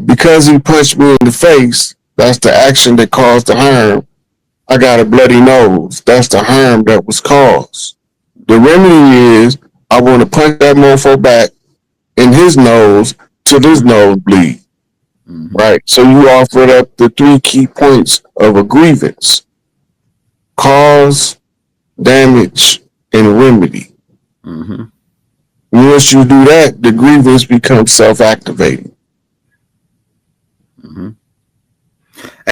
Because he punched me in the face, that's the action that caused the harm. I got a bloody nose. That's the harm that was caused. The remedy is I want to punch that mofo back in his nose till his nose bleed. Right. So you offered up the 3 key points of a grievance: cause, damage, and remedy. Once you do that, the grievance becomes self-activating.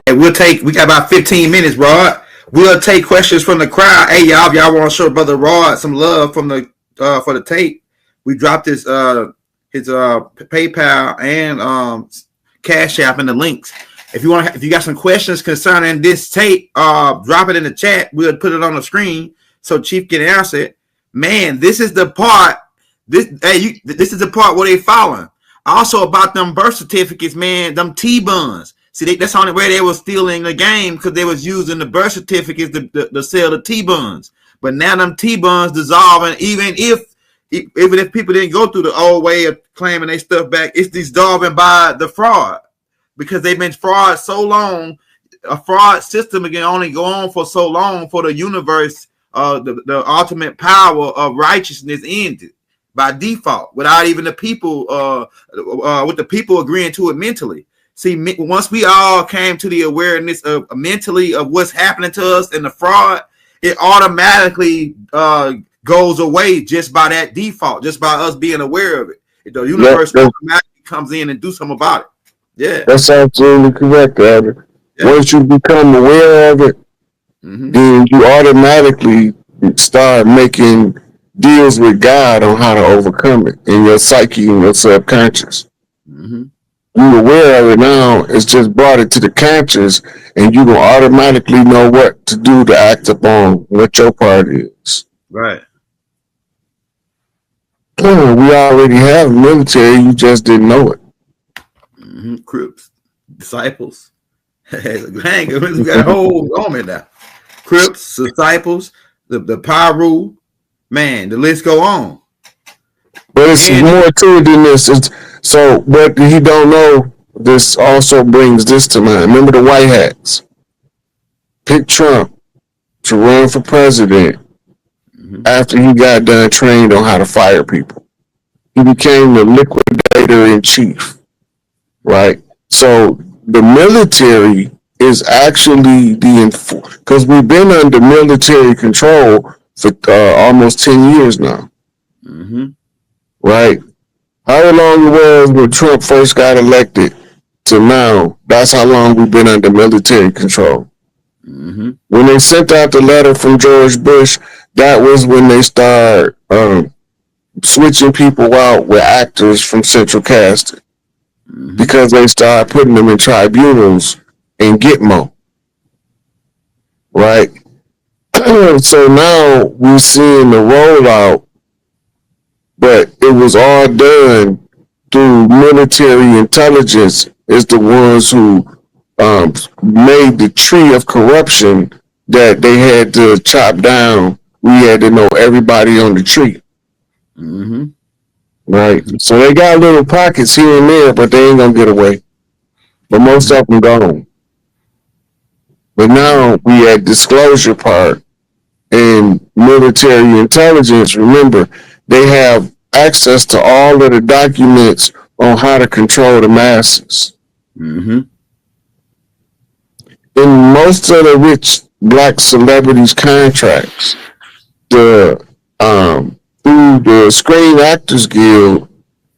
Hey, we got about 15 minutes, Rod. We'll take questions from the crowd. Hey, y'all, if y'all want to show Brother Rod some love from the for the tape, we dropped his PayPal and Cash App in the links. If you got some questions concerning this tape, drop it in the chat. We'll put it on the screen so Chief can answer it. Man, this is the part. This is the part where they following. Also about them birth certificates, man. Them T-buns. See, that's the only way they was stealing the game, because they was using the birth certificates to sell the T-buns. But now them T-buns dissolving, even if people didn't go through the old way of claiming their stuff back, it's dissolving by the fraud, because they've been fraud so long. A fraud system can only go on for so long for the universe. The ultimate power of righteousness ended by default, without even the people, with the people agreeing to it mentally. See, once we all came to the awareness of mentally of what's happening to us and the fraud, it automatically goes away just by that default, just by us being aware of it. The universe automatically comes in and do something about it. Yeah, that's absolutely correct, Albert. Yeah. Once you become aware of it, then you automatically start making deals with God on how to overcome it in your psyche and your subconscious. You're aware of it now. It's just brought it to the conscious, and you will automatically know what to do to act upon what your part is. Right. We already have military. You just didn't know it. Crips, disciples. Hang, we got a whole army now. Crips, disciples, the Pyru. Man, the list go on. But it's more to it than this. So what he don't know, this also brings this to mind. Remember the white hats? Pick Trump to run for president after he got done trained on how to fire people. He became the liquidator in chief, right? So the military is actually because we've been under military control for almost 10 years now. Right? How long it was when Trump first got elected to now, that's how long we've been under military control. When they sent out the letter from George Bush, that was when they started switching people out with actors from central casting, because they started putting them in tribunals and Gitmo. Right? So now we're seeing the rollout, but it was all done through military intelligence. Is the ones who made the tree of corruption that they had to chop down. We had to know everybody on the tree. Right? So they got little pockets here and there, but they ain't gonna get away. But most of them gone. But now we at disclosure part and military intelligence. Remember, they have access to all of the documents on how to control the masses. In most of the rich black celebrities' contracts, through the Screen Actors Guild,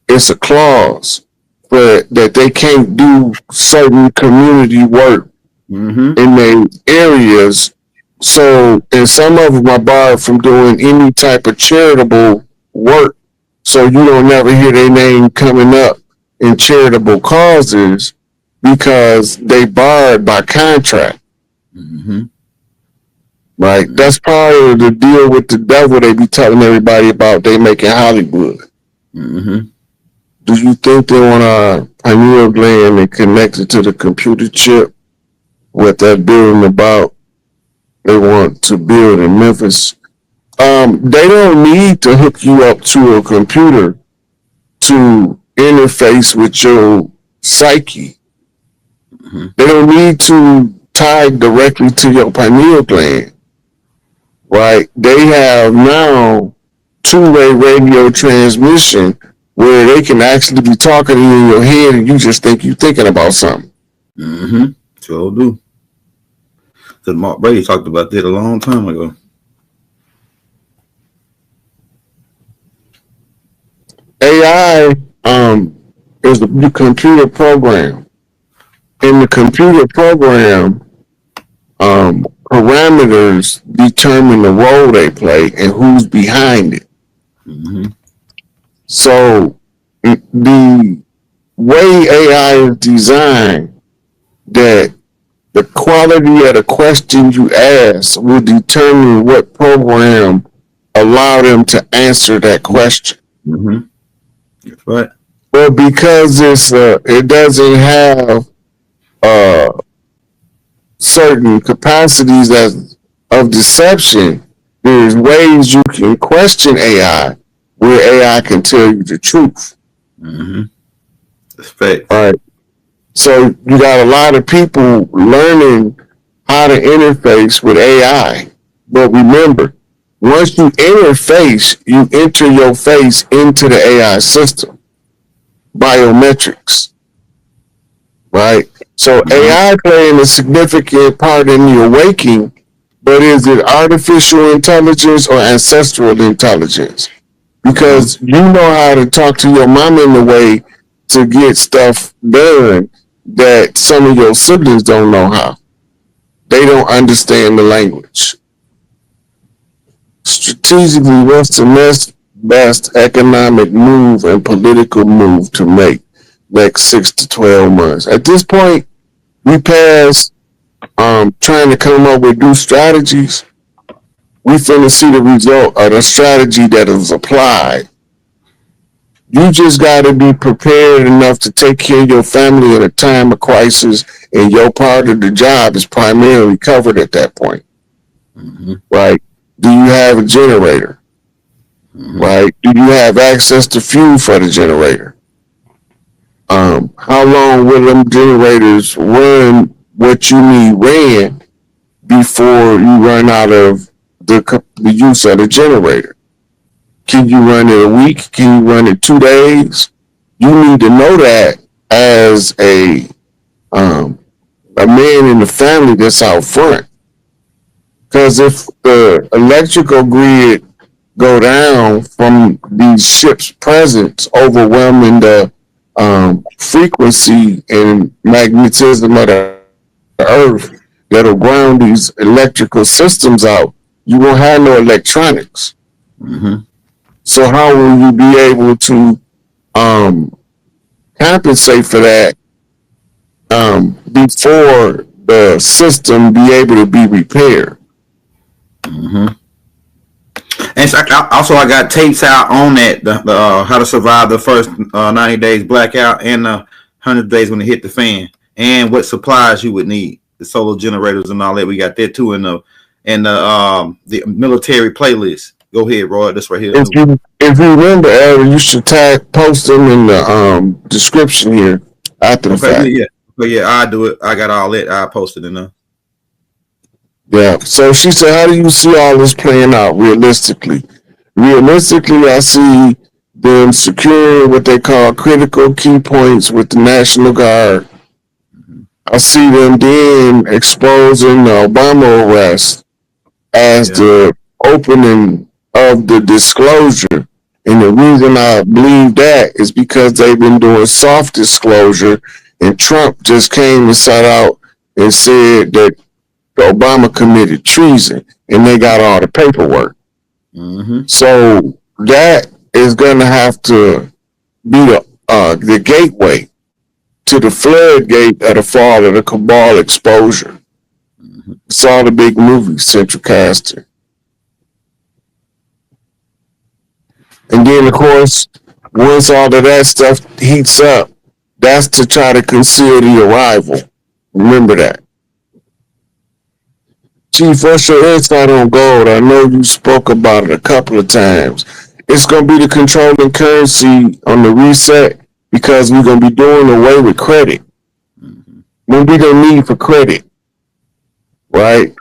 it's a clause that they can't do certain community work in their areas. So, and some of them are barred from doing any type of charitable work. So you don't never hear their name coming up in charitable causes because they barred by contract. Right? That's part of the deal with the devil they be telling everybody about they making Hollywood. Do you think they want a pineal gland and connect it to the computer chip? What they're building about, they want to build in Memphis. They don't need to hook you up to a computer to interface with your psyche. Mm-hmm. They don't need to tie directly to your pineal gland, right? They have now two-way radio transmission where they can actually be talking to you in your head and you just think you're thinking about something. Mm-hmm. Sure do. Because Mark Brady talked about that a long time ago. AI is the computer program. In the computer program, parameters determine the role they play and who's behind it. Mm-hmm. So the way AI is designed, that the quality of the question you ask will determine what program allow them to answer that question. Mm-hmm. That's right. But because it doesn't have certain capacities of deception, there's ways you can question AI where AI can tell you the truth. Mm-hmm. Respect. All right. So you got a lot of people learning how to interface with AI. But remember, once you interface, you enter your face into the AI system. Biometrics. Right? So AI playing a significant part in your waking, but is it artificial intelligence or ancestral intelligence? Because you know how to talk to your mom in a way to get stuff done that some of your siblings don't know how. They don't understand the language. Strategically, what's the best economic move and political move to make next 6 to 12 months? At this point, we passed trying to come up with new strategies. We finna see the result of the strategy that is applied. You just got to be prepared enough to take care of your family in a time of crisis, and your part of the job is primarily covered at that point. Mm-hmm. Right? Do you have a generator? Mm-hmm. Right? Do you have access to fuel for the generator? How long will them generators run what you need ran before you run out of the use of the generator? Can you run it a week? Can you run it 2 days? You need to know that as a man in the family that's out front. Because if the electrical grid go down from these ships' presence overwhelming the frequency and magnetism of the earth that'll ground these electrical systems out, you won't have no electronics. Mm-hmm. So how will you be able to compensate for that before the system be able to be repaired? Mm-hmm. And so I got tapes out on that, the how to survive the first 90 days blackout and 100 days when it hit the fan, and what supplies you would need, the solar generators and all that. We got that too in the military playlist. Go ahead, Roy. This right here. If you remember, Aaron, you should post them in the description here after the fact. Yeah, I do it. I got all that. I posted in there. Yeah. So she said, how do you see all this playing out realistically? Realistically, I see them securing what they call critical key points with the National Guard. I see them then exposing the Obama arrest as the opening of the disclosure. And the reason I believe that is because they've been doing soft disclosure, and Trump just came and sat out and said that Obama committed treason, and they got all the paperwork. Mm-hmm. So that is going to have to be the gateway to the floodgate of the fall of the cabal exposure. Mm-hmm. It's all the big movies, Central Casting. And then, of course, once all of that stuff heats up, that's to try to conceal the arrival. Remember that. Chief, what's your insight on gold? I know you spoke about it a couple of times. It's going to be the controlling currency on the reset. because we're gonna be doing away with credit. When we don't need for credit, right?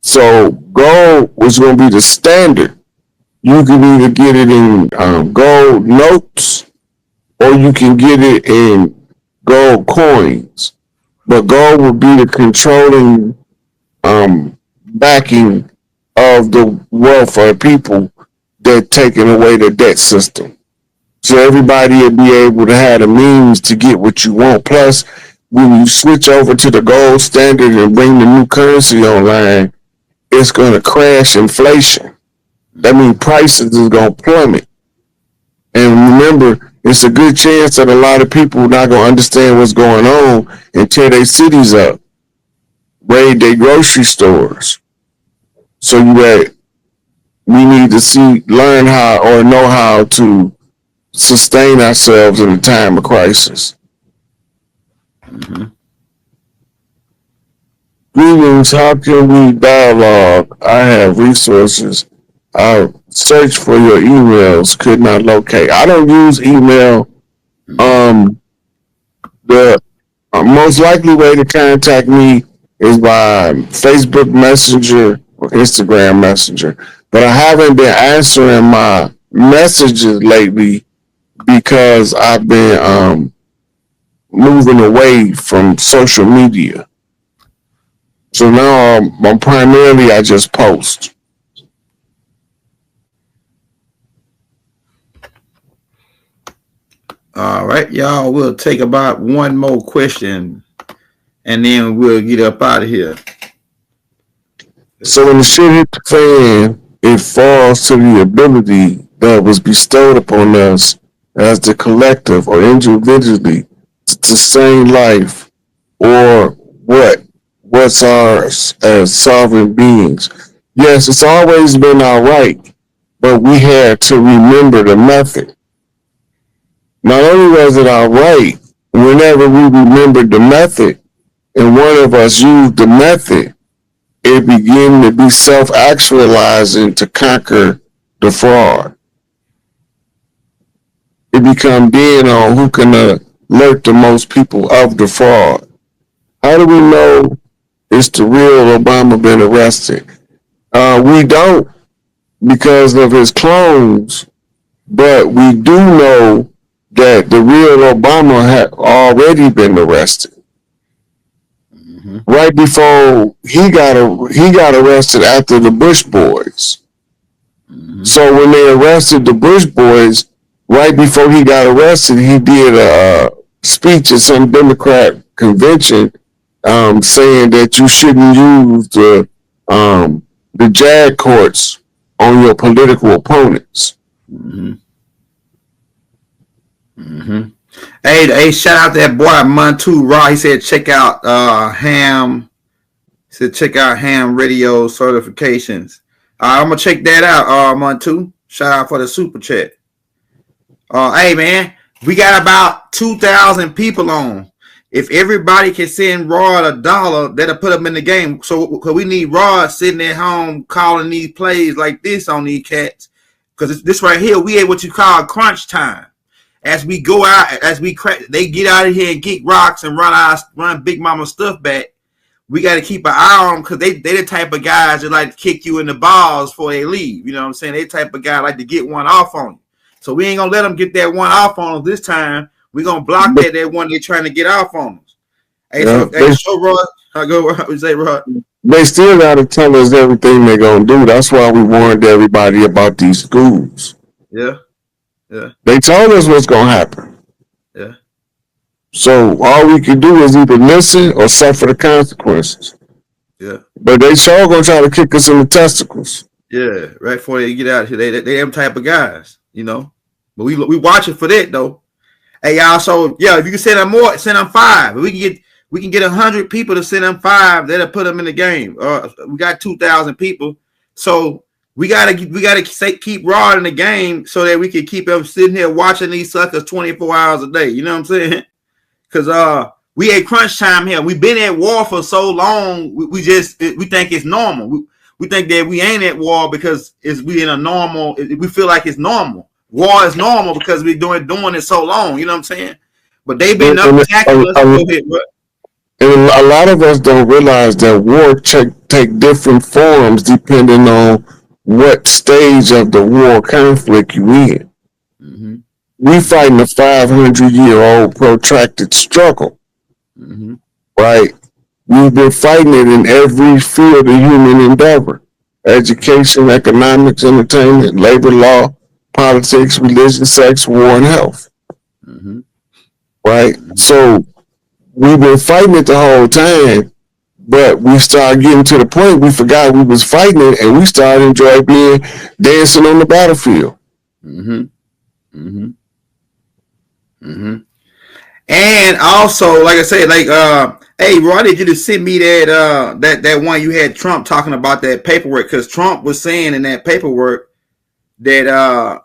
So gold was gonna be the standard. You can either get it in gold notes or you can get it in gold coins. But gold will be the controlling backing of the welfare people that taking away the debt system. So everybody will be able to have the means to get what you want. Plus, when you switch over to the gold standard and bring the new currency online, it's going to crash inflation. That means prices is going to plummet. And remember, it's a good chance that a lot of people are not going to understand what's going on and tear their cities up, raid their grocery stores. So we need to learn how or know how to sustain ourselves in a time of crisis. Greetings, how can we dialogue? I have resources. I searched for your emails, could not locate. I don't use email. The most likely way to contact me is by Facebook Messenger or Instagram Messenger. But I haven't been answering my messages lately because I've been moving away from social media. So now I'm primarily I just post. All right, y'all. We'll take about one more question, and then we'll get up out of here. So when the shit hit the fan, it falls to the ability that was bestowed upon us as the collective or individually to sustain life, or what's ours as sovereign beings. Yes, it's always been our right, but we had to remember the method. Not only was it our right, whenever we remembered the method and one of us used the method, it began to be self-actualizing to conquer the fraud. It become dead on who can alert the most people of the fraud. How do we know it's the real Obama been arrested? We don't because of his clones, but we do know that the real Obama had already been arrested. Right before he got arrested after the Bush boys. So when they arrested the Bush boys, right before he got arrested, he did a speech at some Democrat convention saying that you shouldn't use the JAG courts on your political opponents. Hey, shout out to that boy Montu Raw. He said check out Ham. He said check out Ham Radio certifications. I'm gonna check that out, Montu. Shout out for the super chat. Hey man, we got about 2,000 people on. If everybody can send Rod $1, that'll put them in the game. So we need Rod sitting at home calling these plays like this on these cats. Because this right here, we at what you call crunch time. As we go out, they get out of here and get rocks and run Big Mama stuff back. We got to keep an eye on them because they the type of guys that like to kick you in the balls before they leave. You know what I'm saying? They type of guy like to get one off on you. So we ain't gonna let them get that one off on us this time. We're gonna block that one they're trying to get off on us. Hey, so Rod, I go say Rod. They still gotta tell us everything they're gonna do. That's why we warned everybody about these schools. Yeah. They told us what's gonna happen. Yeah. So all we can do is either listen or suffer the consequences. Yeah. But they sure gonna try to kick us in the testicles. Yeah, right before they get out here. They them type of guys, you know. But we watching for that though. Hey y'all, so yeah, if you can send them more, send them 5. We can get 100 people to send them 5. That'll put them in the game. We got 2,000 people, so we gotta keep Rod in the game so that we can keep them sitting here watching these suckers 24 hours a day. You know what I'm saying? Because we at crunch time here. We've been at war for so long. We think it's normal. We think that we ain't at war because we in a normal. We feel like it's normal. war is normal because we've doing it so long. You know what I'm saying? But they've been And attacking us. Go ahead, bro. And a lot of us don't realize that war take different forms depending on what stage of the war conflict you in. Mm-hmm. We fighting a 500-year-old protracted struggle, mm-hmm. right? We've been fighting it in every field of human endeavor: education, economics, entertainment, labor law, politics, religion, sex, war, and health. Mm-hmm. Right? So we've been fighting it the whole time, but we started getting to the point we forgot we was fighting it, and we started enjoying being dancing on the battlefield. Mm-hmm. Mm-hmm. Mm-hmm. And also, like I said, like hey, Roy, I need you to send me that one you had Trump talking about that paperwork, because Trump was saying in that paperwork that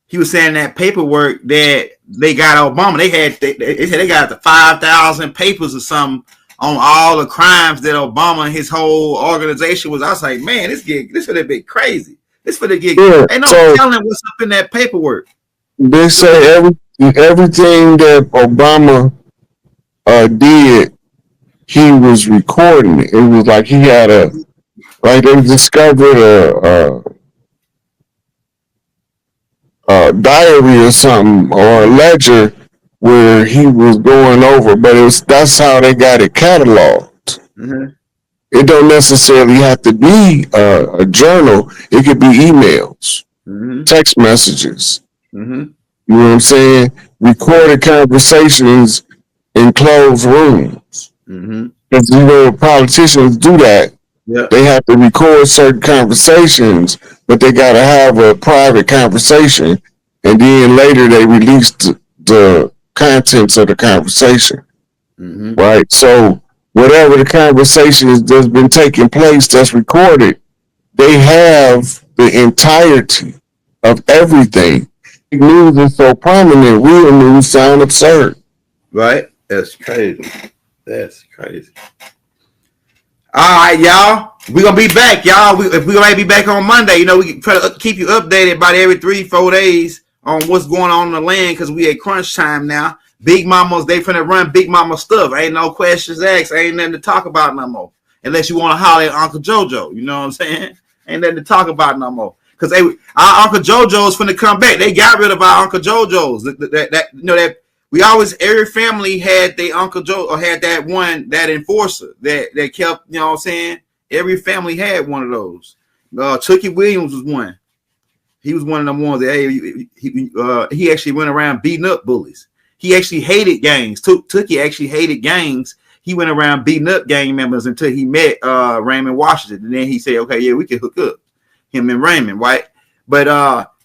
he was saying that paperwork that they got Obama. They said they got the 5,000 papers or something on all the crimes that Obama and his whole organization was. I was like, man, this would have been crazy. This would have get. Ain't no telling what's up in that paperwork. They say everything that Obama did, he was recording it. It was like he had they discovered a diary or something, or a ledger where he was going over, but that's how they got it cataloged. Mm-hmm. It don't necessarily have to be a journal. It could be emails, mm-hmm. text messages. Mm-hmm. You know what I'm saying? Recorded conversations in closed rooms. Mm-hmm. Because politicians do that. Yep. They have to record certain conversations, but they got to have a private conversation, and then later they release the contents of the conversation. Mm-hmm. Right? So whatever the conversation that's been taking place that's recorded, they have the entirety of everything. News is so prominent, real news sound absurd. Right? That's crazy. That's crazy. All right, y'all. We're going to be back, y'all. We're going to be back on Monday. We try to keep you updated about every 3-4 days on what's going on in the land, because we at crunch time now. Big Mamas, they finna run Big Mama stuff. Ain't no questions asked. Ain't nothing to talk about no more. Unless you want to holler at Uncle JoJo. You know what I'm saying? Ain't nothing to talk about no more. Because our Uncle JoJo's finna come back. They got rid of our Uncle JoJo's. That we always, every family had their Uncle Joe, or had that enforcer that kept, you know what I'm saying? Every family had one of those. Chucky Williams was one. He was one of them ones that he actually went around beating up bullies. He actually hated gangs. Tookie actually hated gangs. He went around beating up gang members until he met Raymond Washington. And then he said, okay, yeah, we can hook up. Him and Raymond, right? But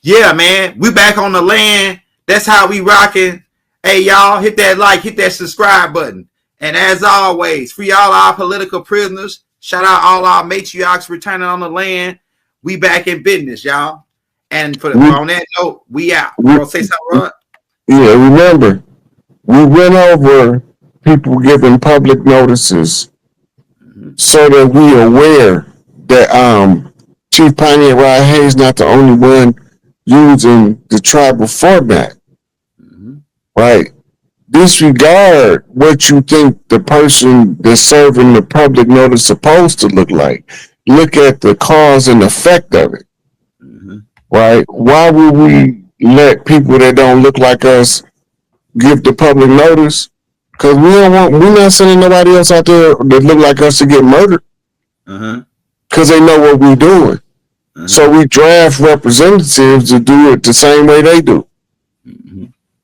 yeah, man, we back on the land. That's how we rocking. Hey, y'all, hit that like, hit that subscribe button. And as always, free all our political prisoners. Shout out all our matriarchs returning on the land. We back in business, y'all. And on that note, we out. You want to say something, Rod? Yeah, remember, we went over people giving public notices so that we are aware that Chief Pioneer Rod Hayes not the only one using the tribal format. Right? Disregard what you think the person that's serving the public notice is supposed to look like. Look at the cause and effect of it. Right? Why would we let people that don't look like us give the public notice? Because we're not sending nobody else out there that look like us to get murdered. Because they know what we're doing. So we draft representatives to do it the same way they do.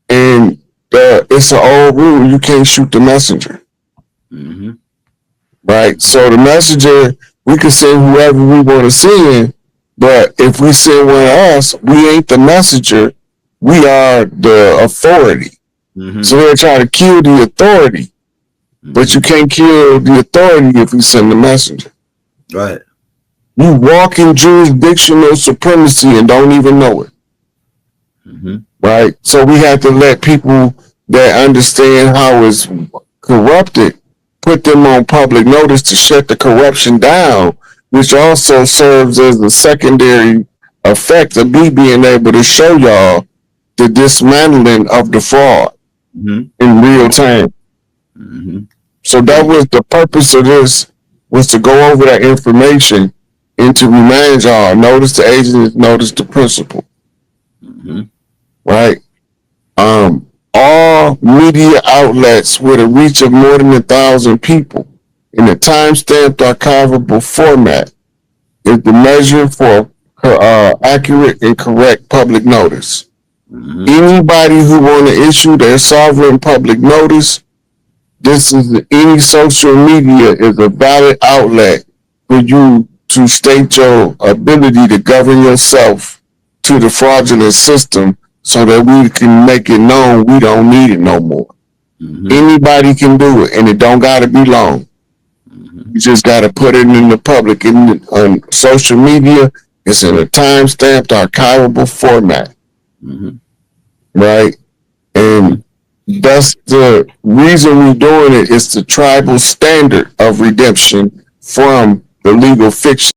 And it's an old rule. You can't shoot the messenger. Right? So the messenger, we can send whoever we want to send, but if we send one of us, we ain't the messenger. We are the authority. So they're trying to kill the authority. But you can't kill the authority if you send the messenger. Right. You walk in jurisdictional supremacy and don't even know it. Right? So we have to let people that understand how it's corrupted, put them on public notice to shut the corruption down, which also serves as a secondary effect of me being able to show y'all the dismantling of the fraud in real time. So that was the purpose of this, was to go over that information and to remind y'all, notice the agent, notice the principal. Right? All media outlets with a reach of more than 1,000 people in a time-stamped archivable format is the measure for accurate and correct public notice. Anybody who want to issue their sovereign public notice, any social media is a valid outlet for you to state your ability to govern yourself to the fraudulent system so that we can make it known we don't need it no more. Anybody can do it, and it don't got to be long. You just got to put it in the public. On social media, it's in a time-stamped archivable format. Right? And that's the reason we're doing it. It's the tribal standard of redemption from the legal fiction